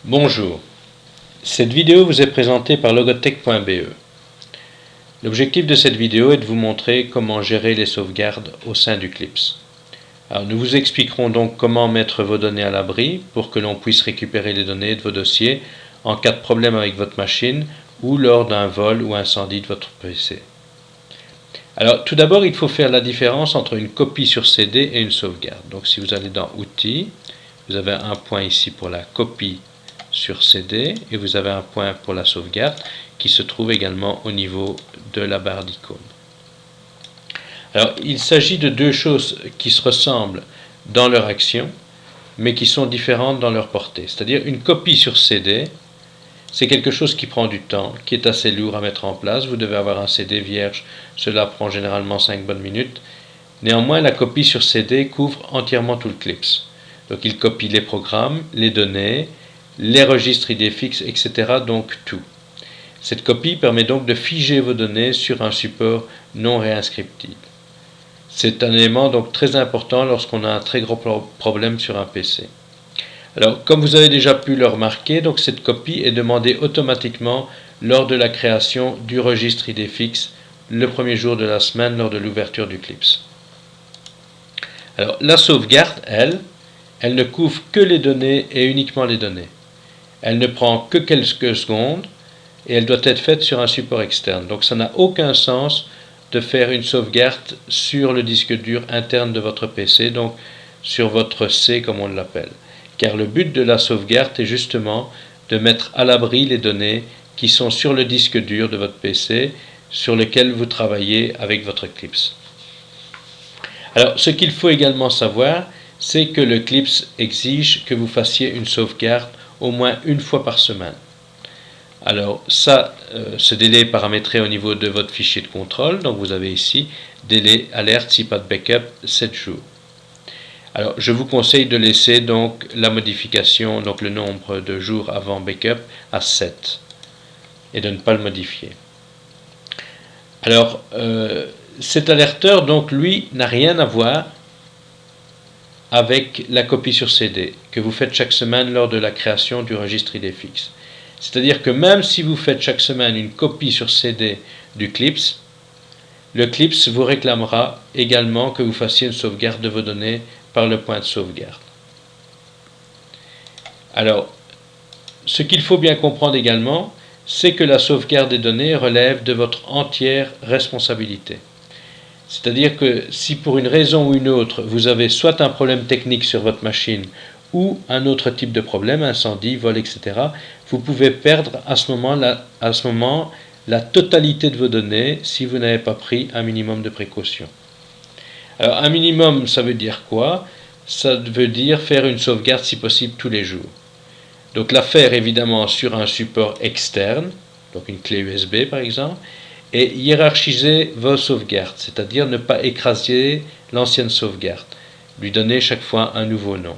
Bonjour, cette vidéo vous est présentée par logotech.be. L'objectif de cette vidéo est de vous montrer comment gérer les sauvegardes au sein du Clips. Alors, nous vous expliquerons donc comment mettre vos données à l'abri pour que l'on puisse récupérer les données de vos dossiers en cas de problème avec votre machine ou lors d'un vol ou incendie de votre PC. Alors tout d'abord, il faut faire la différence entre une copie sur CD et une sauvegarde. Donc si vous allez dans Outils, vous avez un point ici pour la copie sur CD et vous avez un point pour la sauvegarde qui se trouve également au niveau de la barre d'icônes. Alors il s'agit de deux choses qui se ressemblent dans leur action mais qui sont différentes dans leur portée. C'est-à-dire une copie sur CD, c'est quelque chose qui prend du temps, qui est assez lourd à mettre en place. Vous devez avoir un CD vierge, cela prend généralement 5 bonnes minutes. Néanmoins, la copie sur CD couvre entièrement tout le Clips. Donc il copie les programmes, les données, les registres idfix, etc. Donc tout. Cette copie permet donc de figer vos données sur un support non réinscriptible. C'est un élément donc très important lorsqu'on a un très gros problème sur un PC. Alors, comme vous avez déjà pu le remarquer, donc cette copie est demandée automatiquement lors de la création du registre idfix le premier jour de la semaine lors de l'ouverture du Clips. Alors, la sauvegarde, elle ne couvre que les données et uniquement les données. Elle ne prend que quelques secondes et elle doit être faite sur un support externe. Donc, ça n'a aucun sens de faire une sauvegarde sur le disque dur interne de votre PC, donc sur votre C comme on l'appelle. Car le but de la sauvegarde est justement de mettre à l'abri les données qui sont sur le disque dur de votre PC sur lequel vous travaillez avec votre Clips. Alors, ce qu'il faut également savoir, c'est que le Clips exige que vous fassiez une sauvegarde au moins une fois par semaine. Alors ça, ce délai est paramétré au niveau de votre fichier de contrôle. Donc vous avez ici délai alerte si pas de backup 7 jours. Alors je vous conseille de laisser donc la modification, donc le nombre de jours avant backup à 7 et de ne pas le modifier. Alors cet alerteur donc lui n'a rien à voir avec la copie sur CD que vous faites chaque semaine lors de la création du registre idfix. C'est-à-dire que même si vous faites chaque semaine une copie sur CD du Clips, le Clips vous réclamera également que vous fassiez une sauvegarde de vos données par le point de sauvegarde. Alors, ce qu'il faut bien comprendre également, c'est que la sauvegarde des données relève de votre entière responsabilité. C'est-à-dire que si pour une raison ou une autre, vous avez soit un problème technique sur votre machine ou un autre type de problème, incendie, vol, etc., vous pouvez perdre à ce moment la totalité de vos données si vous n'avez pas pris un minimum de précautions. Alors un minimum, ça veut dire quoi? Ça veut dire faire une sauvegarde si possible tous les jours. Donc la faire évidemment sur un support externe, donc une clé USB par exemple, et hiérarchiser vos sauvegardes, c'est-à-dire ne pas écraser l'ancienne sauvegarde, lui donner chaque fois un nouveau nom.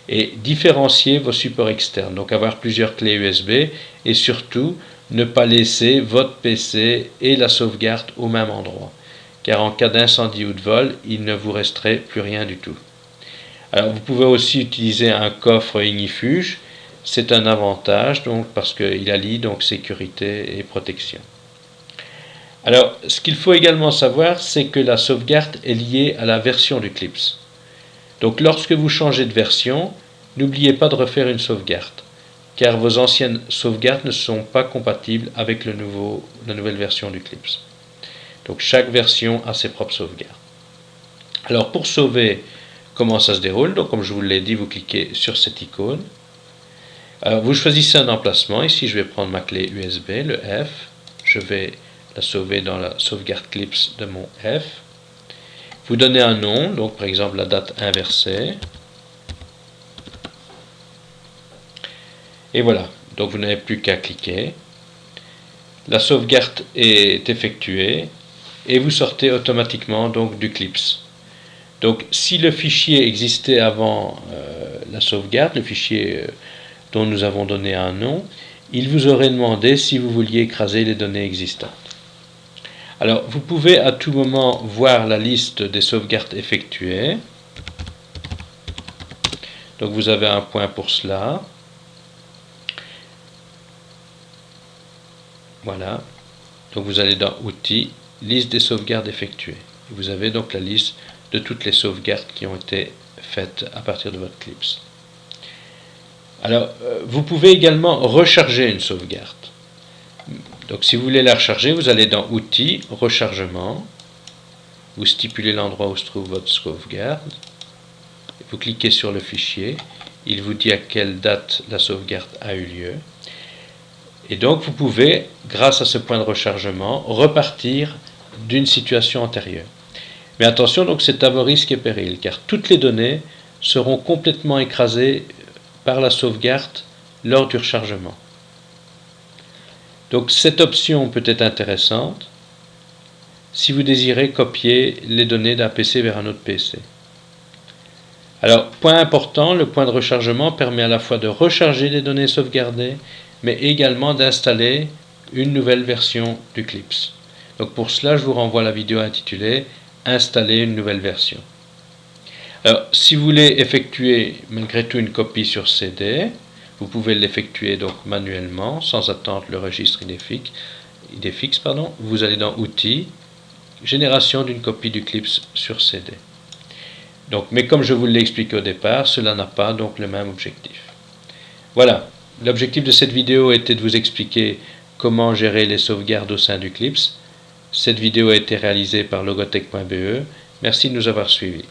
Et différencier vos supports externes, donc avoir plusieurs clés USB et surtout ne pas laisser votre PC et la sauvegarde au même endroit, car en cas d'incendie ou de vol, il ne vous resterait plus rien du tout. Alors vous pouvez aussi utiliser un coffre ignifuge, c'est un avantage donc parce qu'il allie donc sécurité et protection. Alors ce qu'il faut également savoir, c'est que la sauvegarde est liée à la version du Clips. Donc lorsque vous changez de version, n'oubliez pas de refaire une sauvegarde, car vos anciennes sauvegardes ne sont pas compatibles avec la nouvelle version du Clips. Donc chaque version a ses propres sauvegardes. Alors pour sauver, comment ça se déroule? Donc comme je vous l'ai dit, vous cliquez sur cette icône. Alors vous choisissez un emplacement. Ici je vais prendre ma clé USB, le F. Je vais la sauver dans la sauvegarde Clips de mon F. Vous donnez un nom, donc par exemple la date inversée. Et voilà, donc vous n'avez plus qu'à cliquer. La sauvegarde est effectuée et vous sortez automatiquement donc du Clips. Donc si le fichier existait avant la sauvegarde, le fichier dont nous avons donné un nom, il vous aurait demandé si vous vouliez écraser les données existantes. Alors vous pouvez à tout moment voir la liste des sauvegardes effectuées. Donc vous avez un point pour cela. Voilà. Donc vous allez dans Outils, liste des sauvegardes effectuées. Et vous avez donc la liste de toutes les sauvegardes qui ont été faites à partir de votre Clips. Alors, vous pouvez également recharger une sauvegarde. Donc si vous voulez la recharger, vous allez dans Outils, Rechargement, vous stipulez l'endroit où se trouve votre sauvegarde, vous cliquez sur le fichier, il vous dit à quelle date la sauvegarde a eu lieu, et donc vous pouvez, grâce à ce point de rechargement, repartir d'une situation antérieure. Mais attention, donc c'est à vos risques et périls, car toutes les données seront complètement écrasées par la sauvegarde lors du rechargement. Donc cette option peut être intéressante si vous désirez copier les données d'un PC vers un autre PC. Alors, point important, le point de rechargement permet à la fois de recharger les données sauvegardées, mais également d'installer une nouvelle version du Clips. Donc pour cela, je vous renvoie à la vidéo intitulée « Installer une nouvelle version ». Alors, si vous voulez effectuer malgré tout une copie sur CD, vous pouvez l'effectuer donc manuellement, sans attendre le registre idéfix. Vous allez dans Outils, Génération d'une copie du Clips sur CD. Donc, mais comme je vous l'ai expliqué au départ, cela n'a pas donc le même objectif. Voilà, l'objectif de cette vidéo était de vous expliquer comment gérer les sauvegardes au sein du Clips. Cette vidéo a été réalisée par logotech.be. Merci de nous avoir suivis.